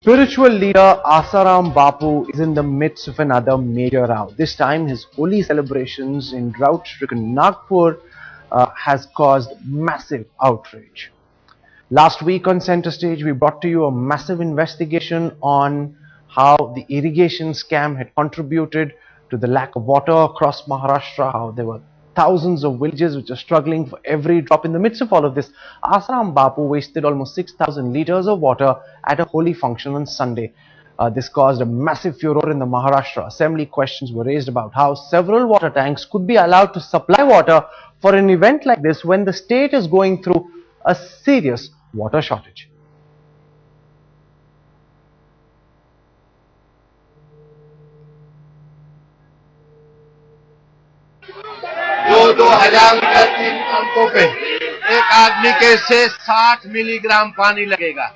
Spiritual leader Asaram Bapu is in the midst of another major row. This time, his holy celebrations in drought-stricken Nagpur has caused massive outrage. Last week on Center Stage, we brought to you a massive investigation on how the irrigation scam had contributed to the lack of water across Maharashtra, how there were thousands of villages which are struggling for every drop. In the midst of all of this, Asaram Bapu wasted almost 6,000 liters of water at a holy function on Sunday. This caused a massive furor in the Maharashtra Assembly. Questions were raised about how several water tanks could be allowed to supply water for an event like this when the state is going through a serious water shortage. दो हजार रुपए 3 पंपों पे एक आदमी के से 60 milligram पानी लगेगा।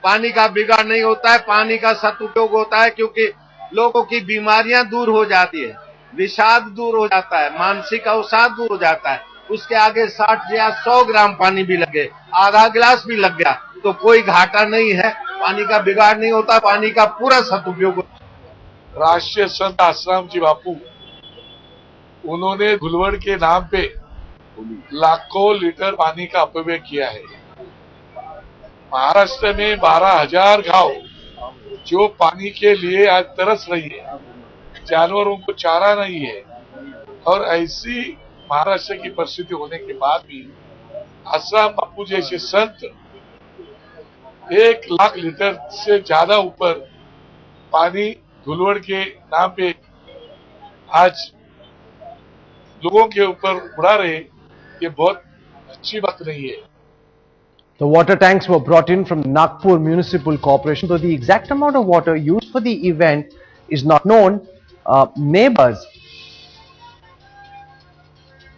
पानी का बिगाड़ नहीं होता है, पानी का सदुपयोग होता है, क्योंकि लोगों की बीमारियां दूर हो जाती है, विषाद दूर हो जाता है, मानसिक अवसाद दूर हो जाता है। उसके आगे 60 या 100 ग्राम पानी भी लगे, आधा गिलास भी लग गया तो कोई घाटा नहीं है, पानी का बिगाड़ नहीं होता, पानी का पूरा सदुपयोग होता है। राष्ट्रीय संत आसाराम जी बापू, उन्होंने धुलवड़ के नाम पे लाखों लीटर पानी का अपव्यय किया है। महाराष्ट्र में 12,000 गांव जो पानी के लिए आज तरस रही है, जानवरों को चारा नहीं है, और ऐसी महाराष्ट्र की परिस्थिति होने के बाद भी आसाराम बापू जैसे संत 1 लाख लीटर से ज्यादा ऊपर पानी धुलवड़ के नाम पे आज लोगों के ऊपर उड़ा रहे, ये बहुत अच्छी बात नहीं है। The water tanks were brought in from Nagpur Municipal Corporation, though the exact amount of water used for the event is not known. Neighbors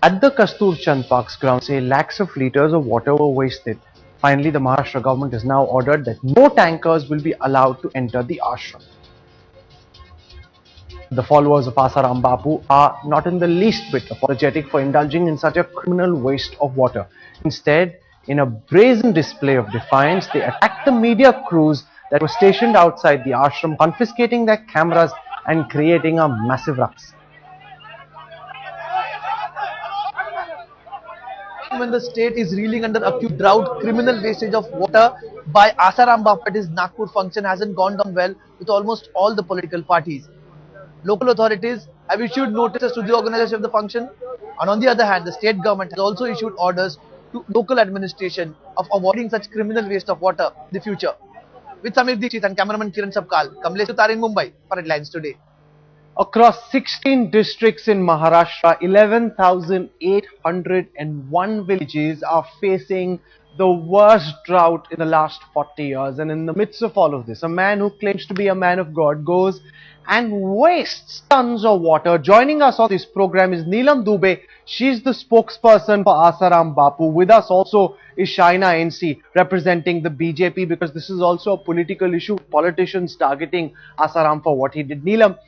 at the Kastur Chand Park's ground say lakhs of liters of water were wasted. Finally, the Maharashtra government has now ordered that no tankers will be allowed to enter the ashram. The followers of Asaram Bapu are not in the least bit apologetic for indulging in such a criminal waste of water. Instead, in a brazen display of defiance, they attacked the media crews that were stationed outside the ashram, confiscating their cameras and creating a massive ruckus. When the state is reeling under acute drought, criminal wastage of water by Asaram Bapu at his Nagpur function hasn't gone down well with almost all the political parties. Local authorities have issued notices to the organization of the function, and on the other hand, the state government has also issued orders to local administration of avoiding such criminal waste of water in the future. With Samir Dikshit and cameraman Kiran Sabkal, Kamlesh Utar in Mumbai for Headlines Today. Across 16 districts in Maharashtra, 11,801 villages are facing the worst drought in the last 40 years. And in the midst of all of this, a man who claims to be a man of God goes and wastes tons of water. Joining us on this program is Neelam Dubey. She's the spokesperson for Asaram Bapu. With us also is Shaina NC, representing the BJP, because this is also a political issue. Politicians targeting Asaram for what he did. Neelam,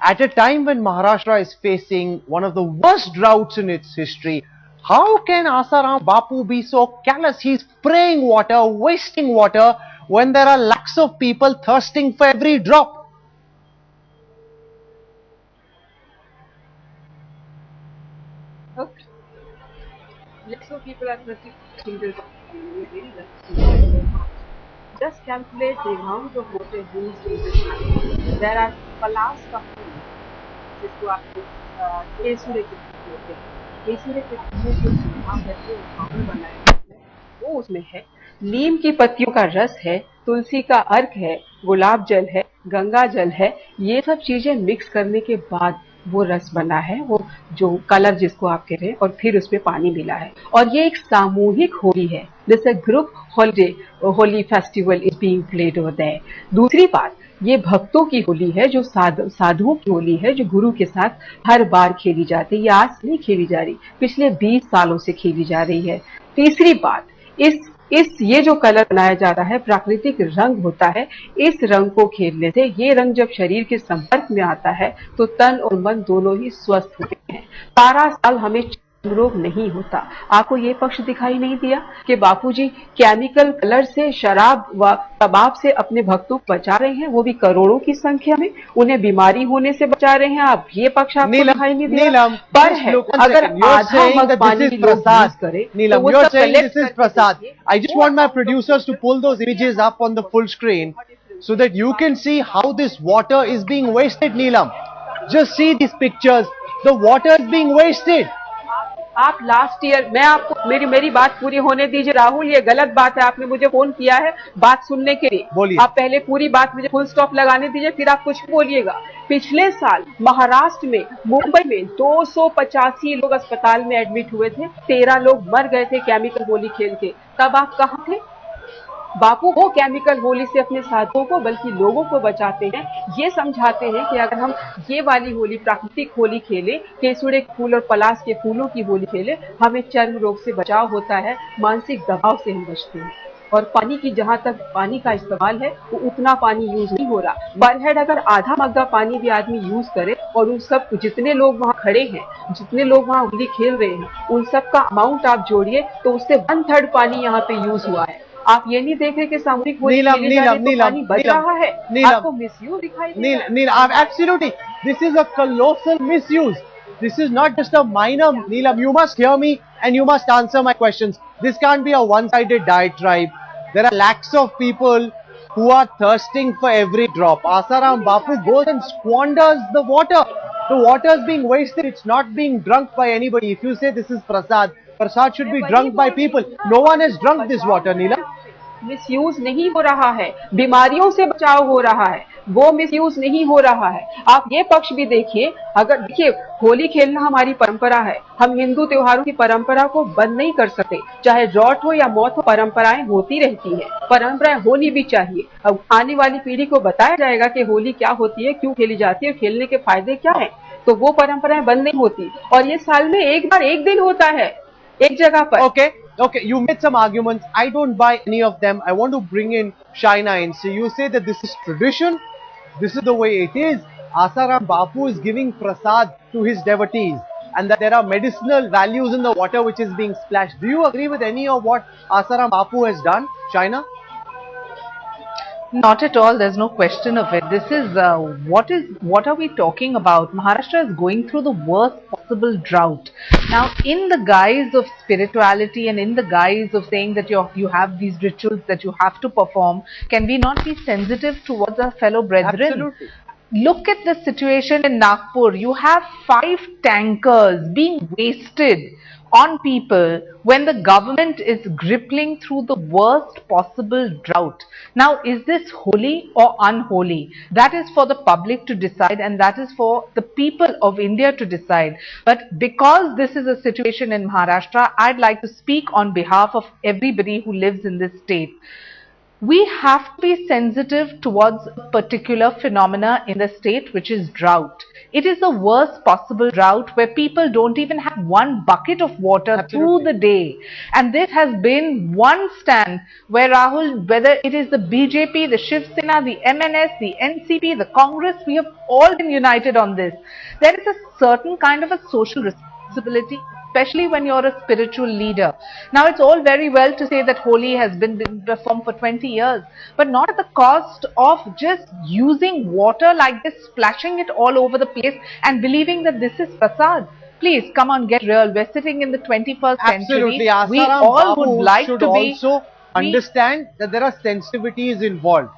at a time when Maharashtra is facing one of the worst droughts in its history, how can Asaram Bapu be so callous? He's spraying water, wasting water, when there are lakhs of people thirsting for every drop. Okay. Lakhs of people are thirsty for single drop. Just calculate the amount of water used in this country. There are पलास का फूल जिसको आप केसुरे के फूल बोलते हैं, केसुरे के फूलों को सुखा करके पाउडर बनाया जाता है, वो उसमें है। नीम की पत्तियों का रस है, तुलसी का अर्क है, गुलाब जल है, गंगा जल है। ये सब चीजें मिक्स करने के बाद वो रस बना है, वो जो कलर जिसको आप कह रहे हैं, और फिर उसमें पानी मिला है। और ये एक सामूहिक होली है, this a group holiday, Holi festival is being played over there. दूसरी बात, ये भक्तों की होली है, जो साधुओं की होली है, जो गुरु के साथ हर बार खेली जाती है। ये आज नहीं खेली जा रही, पिछले 20 सालों से खेली जा रही है। तीसरी बात, ये जो कलर बनाया जाता है प्राकृतिक रंग होता है। इस रंग को खेलने से, ये रंग जब शरीर के संपर्क में आता है तो तन और मन दोनों ही स्वस्थ होते हैं। सारा साल हमें रोग नहीं होता। आपको ये पक्ष दिखाई नहीं दिया कि बापूजी केमिकल कलर से, शराब व कबाब से अपने भक्तों को बचा रहे हैं, वो भी करोड़ों की संख्या में, उन्हें बीमारी होने से बचा रहे हैं। आप ये पक्ष आपको दिखाई नहीं दिया। पर है अगर आधा मग पानी भी लोग यूज करें तो वो सब कलेक्ट करके Prasad. I just want my producers to pull those images up on the full screen so that you can see how this water is being wasted, Neelam. Just see these pictures. The water is being wasted. आप last year, मैं आपको मेरी बात पूरी होने दीजिए राहुल, ये गलत बात है। आपने मुझे फोन किया है बात सुनने के लिए, बोलिए। आप पहले पूरी बात मुझे फुल स्टॉप लगाने दीजिए, फिर आप कुछ बोलिएगा। पिछले साल महाराष्ट्र में, मुंबई में 285 लोग अस्पताल में एडमिट हुए थे, 13 लोग मर गए थे केमिकल होली खेल के। तब आप कहाँ थे? बापू वो केमिकल होली से अपने साथियों को बल्कि लोगों को बचाते हैं, ये समझाते हैं कि अगर हम ये वाली होली, प्राकृतिक होली खेलें, केसुड़े के फूल और पलाश के फूलों की होली खेलें, हमें चर्म रोग से बचाव होता है, मानसिक दबाव से हम बचते हैं। और पानी की, जहां तक पानी का इस्तेमाल है, वो उतना पानी यूज नहीं हो रहा। पर हेड अगर आधा मग्गा पानी भी आदमी यूज करे और उन सब जितने लोग वहां खड़े हैं, जितने लोग वहां होली खेल रहे हैं, उन सब का अमाउंट आप जोड़िए तो उससे 1/3 पानी यहाँ पे यूज हुआ है। आप ये नहीं देख रहे कि सामूहिक होली खेले जा रहे तो पानी बच रहा है, आपको मिसयूज दिखाई दे रहा है। Absolutely, this is a colossal misuse. This is not just a minor. Neelam, you must hear me and you must answer my questions. This can't be a one-sided diatribe. There are lakhs of people who are thirsting for every drop. Asaram Bapu goes and squanders the water. The water is being wasted. It's not being drunk by anybody. If you say this is Prasad, Prasad should be drunk by people. No one has drunk this water, Neelam. Misuse नहीं हो रहा है, बीमारियों से बचाव हो रहा है, वो मिसयूज नहीं हो रहा है। आप ये पक्ष भी देखिए, अगर देखिए होली खेलना हमारी परंपरा है, हम हिंदू त्योहारों की परंपरा को बंद नहीं कर सकते, चाहे ड्रॉट हो या मौत हो, परंपराएं होती रहती है, परंपराएं होनी भी चाहिए। अब आने वाली पीढ़ी को बताया जाएगा कि होली क्या होती है, क्यों खेली जाती है, खेलने के फायदे क्या है, तो वो परंपराएं बंद नहीं होती। और ये साल में एक बार एक दिन होता है एक जगह पर। Okay, you made some arguments. I don't buy any of them. I want to bring in Shaina in. So you say that this is tradition, this is the way it is. Asaram Bapu is giving prasad to his devotees, and that there are medicinal values in the water which is being splashed. Do you agree with any of what Asaram Bapu has done, Shaina? Not at all. There's no question of it. This is what are we talking about? Maharashtra is going through the worst possible drought. Now, in the guise of spirituality and in the guise of saying that you have these rituals that you have to perform, can we not be sensitive towards our fellow brethren? Absolutely. Look at the situation in Nagpur. You have 5 tankers being wasted on people when the government is gripping through the worst possible drought. Now, is this holy or unholy? That is for the public to decide, and that is for the people of India to decide. But because this is a situation in Maharashtra, I'd like to speak on behalf of everybody who lives in this state. We have to be sensitive towards a particular phenomena in the state, which is drought. It is the worst possible drought where people don't even have one bucket of water through the day. And this has been one stand where Rahul, whether it is the BJP, the Shiv Sena, the MNS, the NCP, the Congress, we have all been united on this. There is a certain kind of a social responsibility, especially when you're a spiritual leader. Now, it's all very well to say that Holi has been performed for 20 years, but not at the cost of just using water like this, splashing it all over the place and believing that this is prasad. Please, come on, get real. We're sitting in the 21st Absolutely. century. Asaram We all Babu would like should to be... also understand that there are sensitivities involved.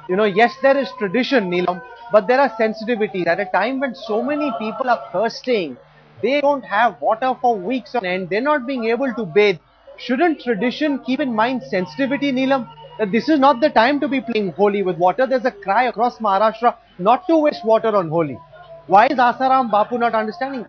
You know, yes, there is tradition, Neelam, but there are sensitivities. At a time when so many people are thirsting, they don't have water for weeks on end, they're not being able to bathe. Shouldn't tradition keep in mind sensitivity, Neelam? That this is not the time to be playing Holi with water. There's a cry across Maharashtra not to waste water on Holi. Why is Asaram Bapu not understanding?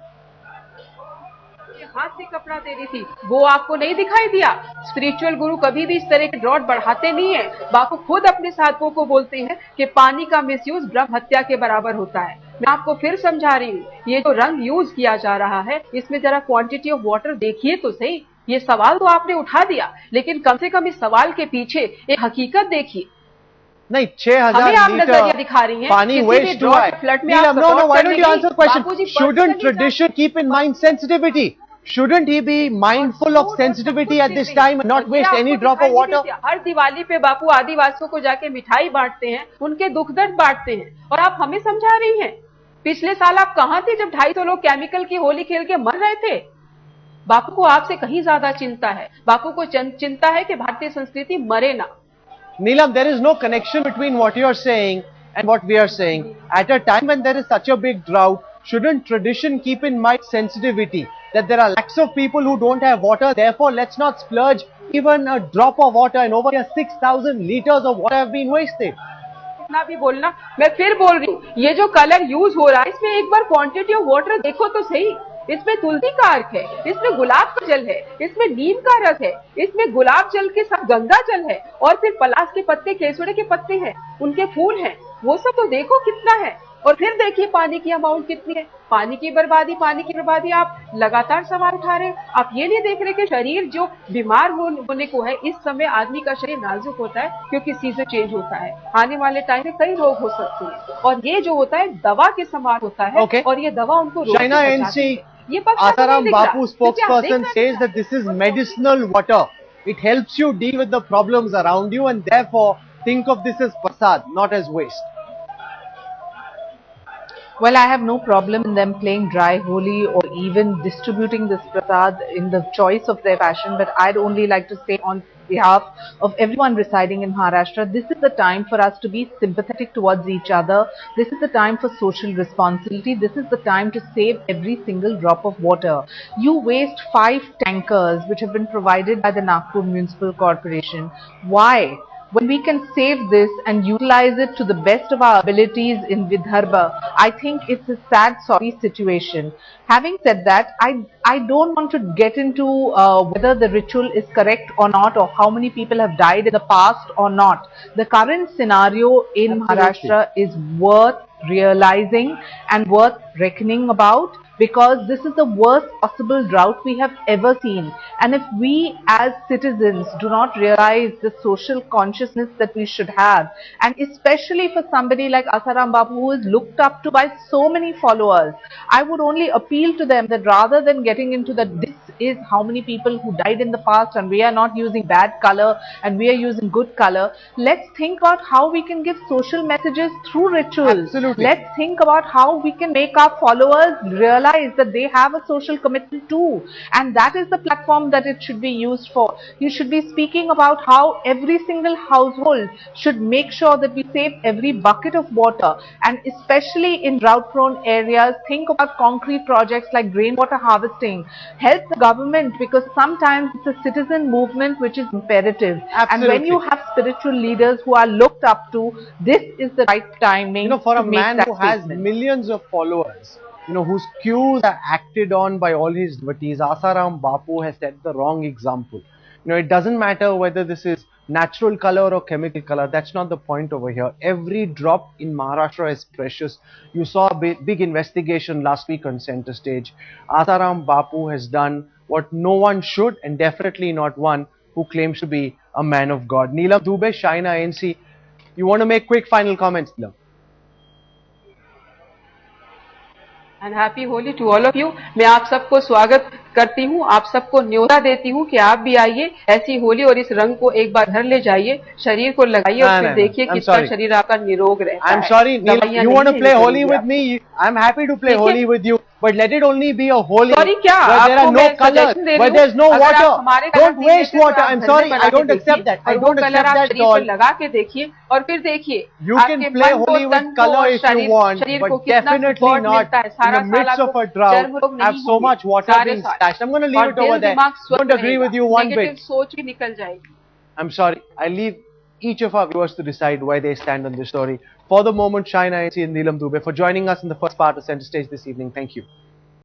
हाथ से कपड़ा दे रही थी, वो आपको नहीं दिखाई दिया? स्पिरिचुअल गुरु कभी भी इस तरह के ड्रॉट बढ़ाते नहीं है। बापू खुद अपने साधकों को बोलते हैं कि पानी का मिसयूज ब्रह्म हत्या के बराबर होता है। मैं आपको फिर समझा रही हूँ, ये जो रंग यूज किया जा रहा है, इसमें जरा क्वांटिटी ऑफ वाटर देखिए तो सही। ये सवाल तो आपने उठा दिया, लेकिन कम से कम इस सवाल के पीछे एक हकीकत देखिए। नहीं, 6000 लीटर दिखा रही है पानी वेस्ट हुआ है। Neelam, no, why don't you answer the question? Shouldn't tradition keep in mind sensitivity? shouldn't he be mindful of sensitivity at this time and not waste any drop of water? हर दिवाली पे बापू आदिवासियों को जाके मिठाई बांटते हैं, उनके दुख दर्द बांटते हैं, और आप हमें समझा रही हैं। पिछले साल आप कहां थे जब 250 लोग केमिकल की होली खेल के मर रहे थे? बापू को आपसे कहीं ज्यादा चिंता है। बापू को चिंता है कि भारतीय संस्कृति मरे ना। Neelam, there is no connection between what you are saying and what we are saying. At a time when there is such a big drought, shouldn't tradition keep in mind sensitivity? That there are lakhs of people who don't have water, therefore let's not splurge even a drop of water, and over here 6,000 liters of water have been wasted. कितना भी बोलना, मैं फिर बोल रही हूँ, ये जो कलर यूज हो रहा है इसमें एक बार क्वांटिटी ऑफ वाटर देखो तो सही। इसमें तुलसी का अर्क है, इसमें गुलाब का जल है, इसमें नीम का रस है, इसमें गुलाब जल के साथ गंगा जल है, और फिर पलाश के पत्ते, केसुड़े के पत्ते हैं, उनके फूल हैं, वो सब तो देखो कितना है। और फिर देखिए पानी की अमाउंट कितनी है। पानी की बर्बादी आप लगातार सवाल उठा रहे हैं। आप ये नहीं देख रहे कि शरीर जो बीमार होने को है, इस समय आदमी का शरीर नाजुक होता है क्योंकि सीजन चेंज होता है। आने वाले टाइम में कई रोग हो सकते हैं, और ये जो होता है दवा के समान होता है, और ये दवा उनको रोग से बचाती है। ये Asaram Bapu spokesperson says that this is medicinal water. It helps you deal with the problems around you, and therefore think of this as prasad, not as waste. Well, I have no problem in them playing dry Holi or even distributing this prasad in the choice of their fashion, but I'd only like to say on behalf of everyone residing in Maharashtra, this is the time for us to be sympathetic towards each other. This is the time for social responsibility. This is the time to save every single drop of water. You waste 5 tankers which have been provided by the Nagpur Municipal Corporation. Why? When we can save this and utilize it to the best of our abilities in Vidarbha, I think it's a sad, sorry situation. Having said that, I don't want to get into whether the ritual is correct or not, or how many people have died in the past or not. The current scenario in Maharashtra is worth realizing and worth reckoning about, because this is the worst possible drought we have ever seen. And if we as citizens do not realize the social consciousness that we should have, and especially for somebody like Asaram Bapu, who is looked up to by so many followers, I would only appeal to them that rather than getting into that this is how many people who died in the past and we are not using bad color and we are using good color, let's think about how we can give social messages through rituals. Absolutely. Let's think about how we can make our followers realize that they have a social commitment too, and that is the platform that it should be used for. You should be speaking about how every single household should make sure that we save every bucket of water, and especially in drought prone areas, think about concrete projects like rainwater harvesting. Help the government, because sometimes it's a citizen movement which is imperative. Absolutely. And when you have spiritual leaders who are looked up to, this is the right timing. You know, for to a make man that who has statement. millions of followers, you know, whose cues are acted on by all his devotees, Asaram Bapu has set the wrong example. You know, it doesn't matter whether this is natural color or chemical color. That's not the point over here. Every drop in Maharashtra is precious. You saw a big investigation last week on Center Stage. Asaram Bapu has done what no one should, and definitely not one who claims to be a man of God. Neelam Dubey, Shine ANC. You want to make quick final comments, Neelam? And happy Holi to all of you. मैं आप सबको स्वागत करती हूँ, आप सबको न्योता देती हूँ कि आप भी आइए, ऐसी होली और इस रंग को एक बार घर ले जाइए, शरीर को लगाइए और फिर देखिए कितना शरीर आपका निरोग रहता है। I'm sorry, Neelam, you want to play Holi with me? I'm happy to play Holi with you, but let it only be a Holi sorry, क्या? where there are no colors, where there's no water. Don't waste water. I'm sorry, I don't accept that. I don't accept that at all. लगा के देखिए और फिर देखिए you can play Holi with color if you want, but definitely not in the midst of a drought have so much water being splashed. I'm going to leave it over there. Don't agree with you one bit. सोच भी निकल जाएगी। I'm sorry, I leave each of our viewers to decide why they stand on this story. For the moment, Shine ANC and Neelam Dubey for joining us in the first part of Center Stage this evening. Thank you.